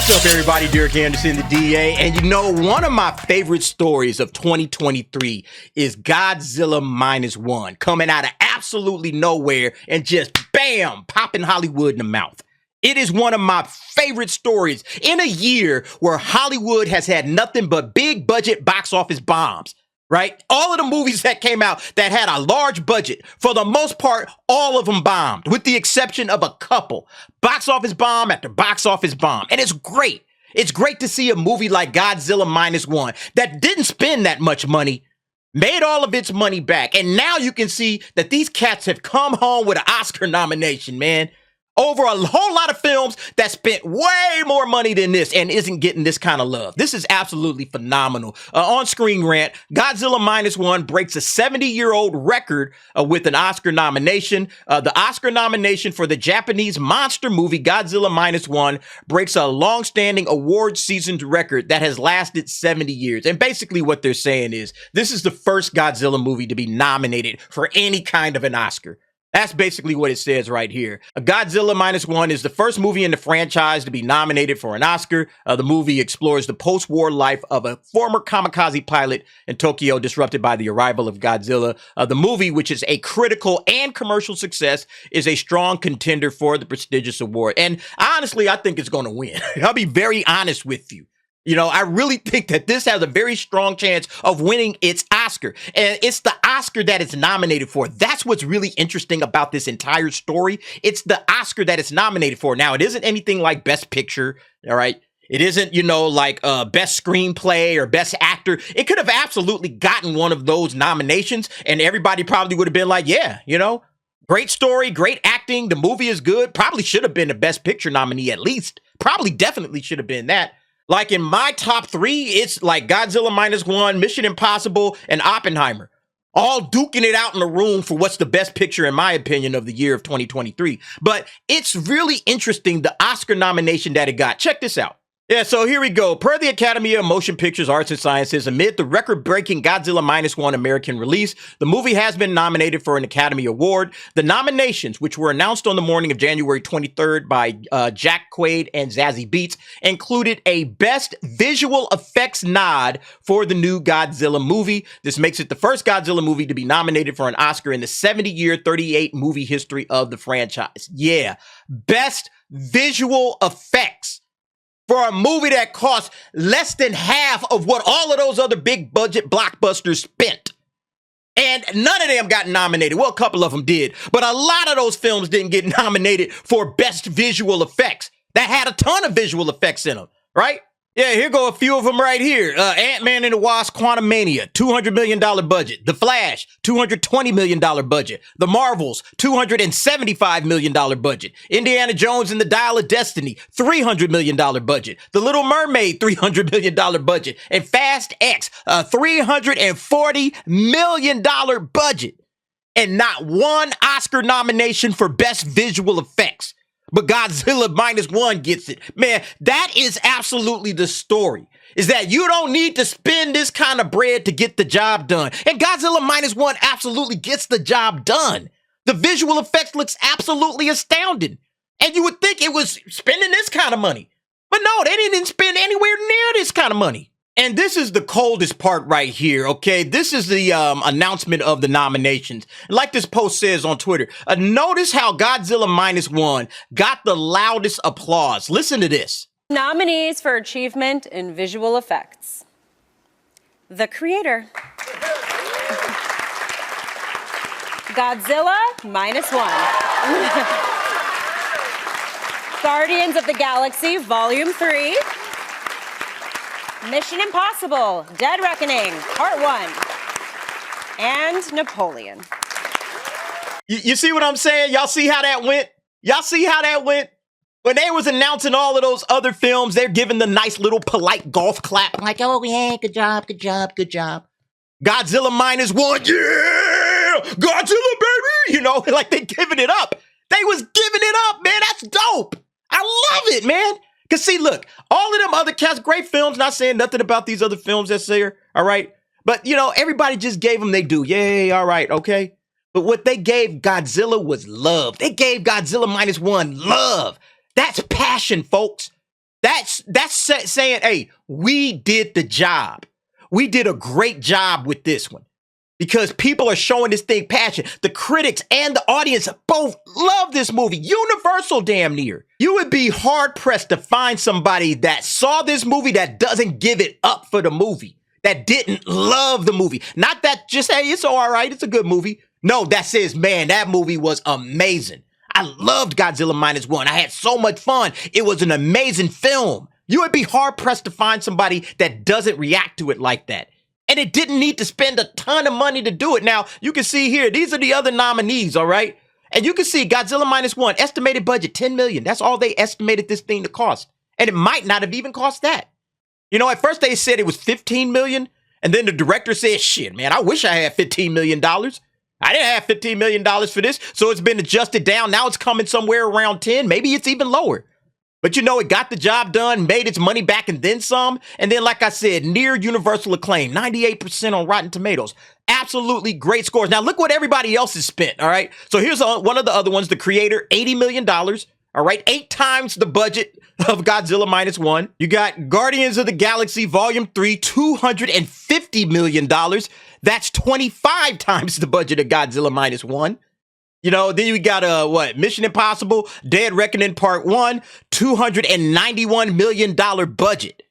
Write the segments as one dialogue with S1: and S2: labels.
S1: What's up, everybody? Derek Anderson, the DA. And you know, one of my favorite stories of 2023 is Godzilla Minus One, coming out of absolutely nowhere and just bam, popping Hollywood in the mouth. It is one of my favorite stories in a year where Hollywood has had nothing but big budget box office bombs. Right? All of the movies that came out that had a large budget, for the most part, all of them bombed, with the exception of a couple. Box office bomb after box office bomb. And it's great. It's great to see a movie like Godzilla Minus One that didn't spend that much money, made all of its money back. And now you can see that these cats have come home with an Oscar nomination, man. Over a whole lot of films that spent way more money than this and isn't getting this kind of love. This is absolutely phenomenal. On Screen Rant, Godzilla Minus One breaks a 70-year-old record with an Oscar nomination. The Oscar nomination for the Japanese monster movie Godzilla Minus One breaks a long-standing award-seasoned record that has lasted 70 years. And basically what they're saying is this is the first Godzilla movie to be nominated for any kind of an Oscar. That's basically what it says right here. Godzilla Minus One is the first movie in the franchise to be nominated for an Oscar. The movie explores the post-war life of a former kamikaze pilot in Tokyo disrupted by the arrival of Godzilla. The movie, which is a critical and commercial success, is a strong contender for the prestigious award. And honestly, I think it's going to win. I'll be very honest with you. You know, I really think that this has a very strong chance of winning its Oscar. And it's the Oscar that it's nominated for. That's what's really interesting about this entire story. It's the Oscar that it's nominated for. Now, it isn't anything like Best Picture, all right? It isn't, you know, like Best Screenplay or Best Actor. It could have absolutely gotten one of those nominations, and everybody probably would have been like, yeah, you know, great story, great acting, the movie is good. Probably should have been the Best Picture nominee at least. Probably definitely should have been that. Like in my top three, it's like Godzilla Minus One, Mission Impossible, and Oppenheimer. All duking it out in the room for what's the best picture, in my opinion, of the year of 2023. But it's really interesting, the Oscar nomination that it got. Check this out. Yeah, so here we go. Per the Academy of Motion Pictures Arts and Sciences, amid the record-breaking Godzilla Minus One American release, the movie has been nominated for an Academy Award. The nominations, which were announced on the morning of January 23rd by Jack Quaid and Zazie Beetz, included a Best Visual Effects nod for the new Godzilla movie. This makes it the first Godzilla movie to be nominated for an Oscar in the 70-year, 38-movie history of the franchise. Yeah, Best Visual Effects. For a movie that cost less than half of what all of those other big budget blockbusters spent. And none of them got nominated. Well, a couple of them did. But a lot of those films didn't get nominated for Best Visual Effects. That had a ton of visual effects in them, right? Yeah, here go a few of them right here. Ant-Man and the Wasp: Quantumania, $200 million budget. The Flash, $220 million budget. The Marvels, $275 million budget. Indiana Jones and the Dial of Destiny, $300 million budget. The Little Mermaid, $300 million budget. And Fast X, a $340 million budget. And not one Oscar nomination for Best Visual Effects. But Godzilla Minus One gets it. Man, that is absolutely the story. Is that you don't need to spend this kind of bread to get the job done. And Godzilla Minus One absolutely gets the job done. The visual effects looks absolutely astounding. And you would think it was spending this kind of money. But no, they didn't spend anywhere near this kind of money. And this is the coldest part right here, okay? This is the announcement of the nominations. Like this post says on Twitter, notice how Godzilla Minus One got the loudest applause. Listen to this.
S2: Nominees for achievement in visual effects. The Creator. Godzilla Minus One. Guardians of the Galaxy Volume 3. Mission Impossible, Dead Reckoning, Part 1, and Napoleon.
S1: You see what I'm saying? Y'all see how that went? Y'all see how that went? When they was announcing all of those other films, they're giving the nice little polite golf clap. Like, oh, yeah, good job, good job, good job. Godzilla Minus One, yeah! Godzilla, baby! You know, like they giving it up. They was giving it up, man. That's dope. I love it, man. Because see, look, all of them other cats, great films, not saying nothing about these other films that's there, all right? But, you know, everybody just gave them they do. Yay, all right, okay? But what they gave Godzilla was love. They gave Godzilla Minus One love. That's passion, folks. Saying, hey, we did the job. We did a great job with this one because people are showing this thing passion. The critics and the audience both love this movie. Universal damn near. You would be hard pressed to find somebody that saw this movie that doesn't give it up for the movie, that didn't love the movie. Not that just, hey, it's all right, it's a good movie. No, that says, man, that movie was amazing. I loved Godzilla Minus One. I had so much fun. It was an amazing film. You would be hard pressed to find somebody that doesn't react to it like that. And it didn't need to spend a ton of money to do it. Now, you can see here, these are the other nominees, all right? And you can see Godzilla Minus One, estimated budget, $10 million. That's all they estimated this thing to cost. And it might not have even cost that. You know, at first they said it was $15 million. And then the director said, shit, man, I wish I had $15 million. I didn't have $15 million for this. So it's been adjusted down. Now it's coming somewhere around 10. Maybe it's even lower. But you know, it got the job done, made its money back and then some. And then, like I said, near universal acclaim, 98% on Rotten Tomatoes. Absolutely great scores. Now, look what everybody else has spent, all right? So here's one of the other ones, the creator, $80 million, all right? 8 times the budget of Godzilla Minus One. You got Guardians of the Galaxy Volume 3, $250 million. That's 25 times the budget of Godzilla Minus One. You know, then you got, Mission Impossible, Dead Reckoning Part 1, $291 million budget.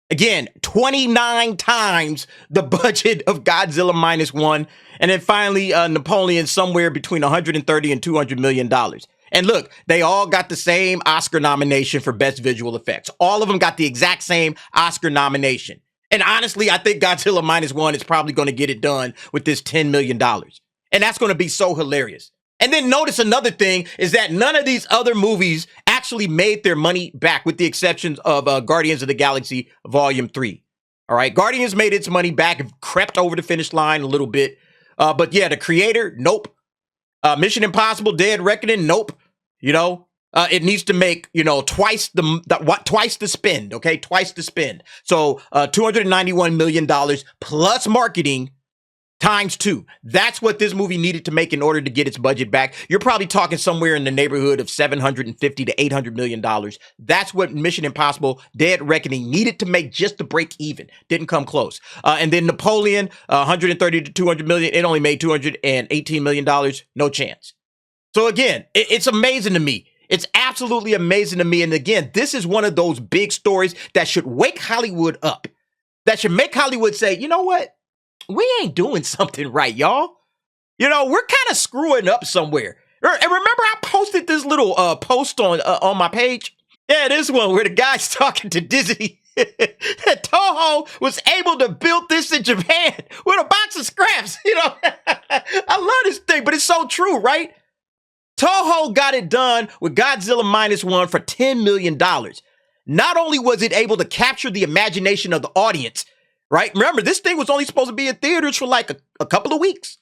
S1: Again, 29 times the budget of Godzilla Minus One. And then finally, Napoleon, somewhere between $130 and $200 million. And look, they all got the same Oscar nomination for Best Visual Effects. All of them got the exact same Oscar nomination. And honestly, I think Godzilla Minus One is probably going to get it done with this $10 million. And that's going to be so hilarious. And then notice another thing is that none of these other movies actually made their money back with the exceptions of Guardians of the Galaxy Volume 3. All right. Guardians made its money back and crept over the finish line a little bit. But yeah, the creator, nope. Mission Impossible, Dead Reckoning, nope. You know, it needs to make, you know, twice the spend. Okay. Twice the spend. So $291 million plus marketing times 2. That's what this movie needed to make in order to get its budget back. You're probably talking somewhere in the neighborhood of $750 to $800 million. That's what Mission Impossible Dead Reckoning needed to make just to break even. Didn't come close. And then Napoleon, $130 to $200 million. It only made $218 million. No chance. So again, it's amazing to me. It's absolutely amazing to me. And again, this is one of those big stories that should wake Hollywood up. That should make Hollywood say, you know what? We ain't doing something right, y'all. You know, we're kind of screwing up somewhere. And remember, I posted this little post on my page? Yeah, this one where the guy's talking to Disney. Toho was able to build this in Japan with a box of scraps. You know, I love this thing, but it's so true, right? Toho got it done with Godzilla Minus One for $10 million. Not only was it able to capture the imagination of the audience, right? Remember, this thing was only supposed to be in theaters for like a couple of weeks.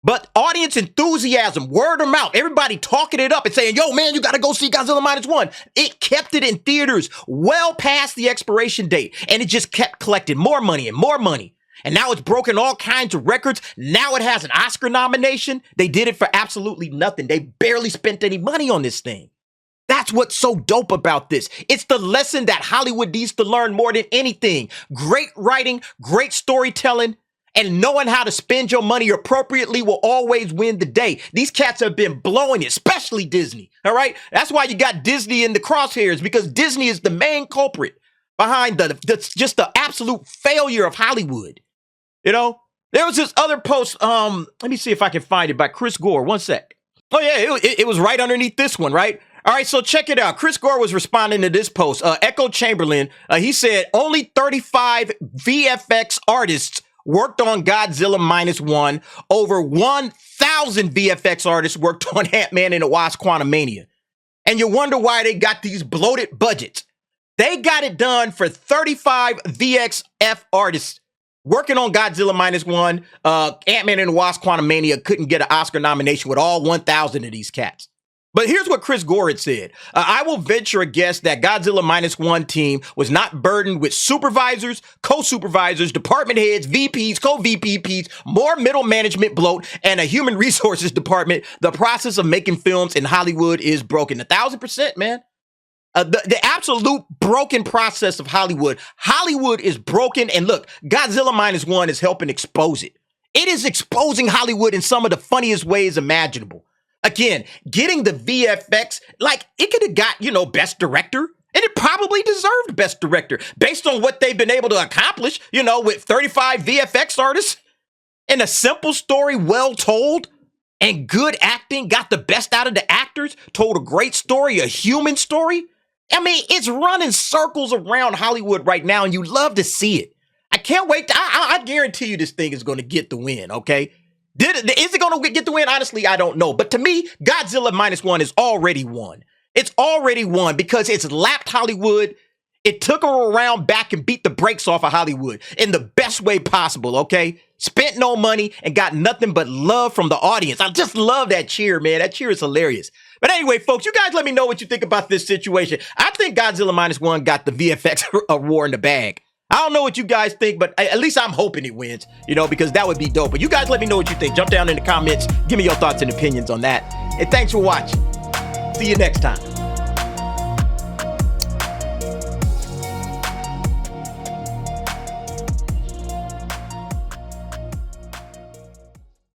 S1: But audience enthusiasm, word of mouth, everybody talking it up and saying, yo, man, you got to go see Godzilla Minus One. It kept it in theaters well past the expiration date. And it just kept collecting more money and more money. And now it's broken all kinds of records. Now it has an Oscar nomination. They did it for absolutely nothing. They barely spent any money on this thing. That's what's so dope about this. It's the lesson that Hollywood needs to learn more than anything. Great writing, great storytelling, and knowing how to spend your money appropriately will always win the day. These cats have been blowing it, especially Disney, all right? That's why you got Disney in the crosshairs, because Disney is the main culprit behind just the absolute failure of Hollywood. You know, there was this other post, let me see if I can find it, by Chris Gore. One sec. Oh, yeah, it was right underneath this one, right? All right, so check it out. Chris Gore was responding to this post. Echo Chamberlain, he said, only 35 VFX artists worked on Godzilla Minus One. Over 1,000 VFX artists worked on Ant-Man and the Wasp: Quantumania. And you wonder why they got these bloated budgets. They got it done for 35 VXF artists working on Godzilla Minus One. Ant-Man and the Wasp: Quantumania couldn't get an Oscar nomination with all 1,000 of these cats. But here's what Chris Gore had said. I will venture a guess that Godzilla Minus One team was not burdened with supervisors, co-supervisors, department heads, VPs, co-VPs, more middle management bloat, and a human resources department. The process of making films in Hollywood is broken. 1,000%, man. The absolute broken process of Hollywood. Hollywood is broken. And look, Godzilla Minus One is helping expose it. It is exposing Hollywood in some of the funniest ways imaginable. Again, getting the VFX, like it could have got, Best Director. And it probably deserved Best Director based on what they've been able to accomplish, with 35 VFX artists and a simple story well told and good acting, got the best out of the actors, told a great story, a human story. I mean, it's running circles around Hollywood right now, and you love to see it. I can't wait. I guarantee you this thing is going to get the win, okay? Is it going to get the win? Honestly, I don't know. But to me, Godzilla Minus One is already won. It's already won because it's lapped Hollywood. It took her around back and beat the brakes off of Hollywood in the best way possible, okay? Spent no money and got nothing but love from the audience. I just love that cheer, man. That cheer is hilarious. But anyway, folks, you guys let me know what you think about this situation. I think Godzilla Minus One got the VFX award in the bag. I don't know what you guys think, but at least I'm hoping it wins, because that would be dope. But you guys let me know what you think. Jump down in the comments. Give me your thoughts and opinions on that. And thanks for watching. See you next time.